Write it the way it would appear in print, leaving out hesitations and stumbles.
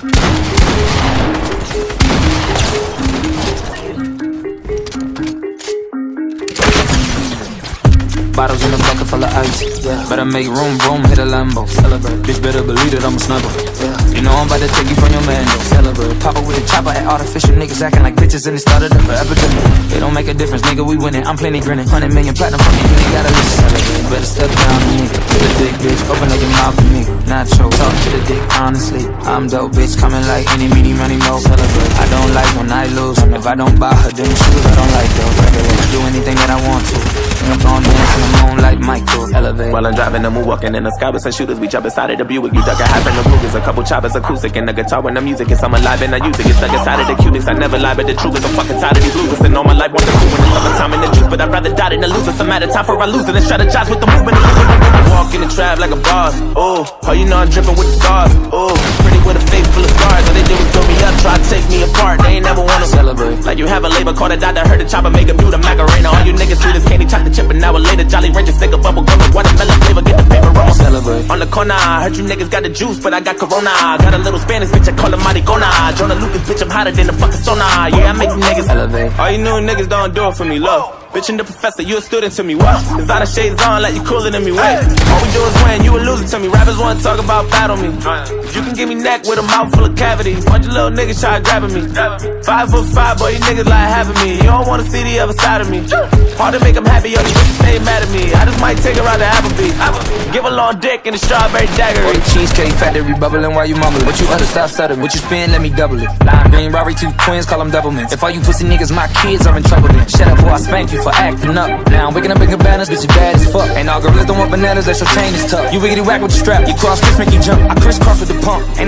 Bottles in the bucket full of ice. Yeah. Better make room, hit a Lambo. Celebrate. Bitch, better believe that I'm a sniper. Yeah. You know I'm about to take you from your man, though. Celebrate. Pop up with a chopper at artificial niggas acting like bitches and it started up an epidemic. It don't make a difference, nigga, we winning. I'm plenty grinning. 100 million platinum from me, you ain't gotta listen. Celebrate. Better step down to me. To the dick, bitch, open up your mouth to me. Nacho, talk to the dick, honestly. I'm dope, bitch, coming like any, meeny, money, mo. Celebrate. I don't like when I lose. If I don't buy her them shoes, I don't like those. I do anything that I want to. I'm gon' dance in the moon like Michael. Elevate. While I'm driving, I'm walking in the sky with some shooters. We jump inside of the Buick. You duck a half in the Ruger's. A couple choppers, acoustic, and the guitar when the music is. I'm alive and I use it. Get stuck inside of the cuties. I never lie, but the truth is I'm fucking tired of these losers. And all my life want the cool when it's summertime in the juice. But I'd rather die than a loser. Some matter time for I lose it and strategize with the movement. I walk in the trap like a boss. Oh, you know I'm dripping with the stars. Oh, pretty with a face full of scars. All they did was throw me up, try to take me apart. They ain't never wanna celebrate. Like you have a labor call the doctor, heard the chopper make a beautiful Macarena. All you niggas sweet as candy, chop the chip an hour later. Jolly Rancher, stick a bubble gum with watermelon flavor, get the paper roll. Celebrate. On the corner, I heard you niggas got the juice, but I got Corona. Got a little Spanish bitch, I call her Maricona. Jonah Lucas, bitch, I'm hotter than the fucking sonar. Yeah, I make you niggas elevate. All you new niggas don't do it for me, low. Bitch and the professor, you a student to me, what? Designer shades on like you cooler than me, wait. All we do is win, you a loser to me. Rappers wanna talk about battle me. If you can give me neck with a mouth full of cavities, bunch of little niggas try grabbing me. 5'5", boy, you niggas like having me. You don't wanna see the other side of me. Hard to make them happy, yo, you bitches stay mad at me. I just might take her out to Applebee's. Give a long dick and a strawberry dagger. Or the Cheesecake Factory bubbling while you mumbling. What you utter, stop stuttering. What you spin, let me double it. Lime green, Robbery, two twins, call them doublemans. If all you pussy niggas my kids are in trouble then. Shut up before I spank you for acting up. Now I'm waking up in cabanas, bitch, you bad as fuck. Ain't all gorillas don't want bananas, that's your chain is tough. You wiggity whack with the strap, you cross, make you jump. I crisscross with the pump. Ain't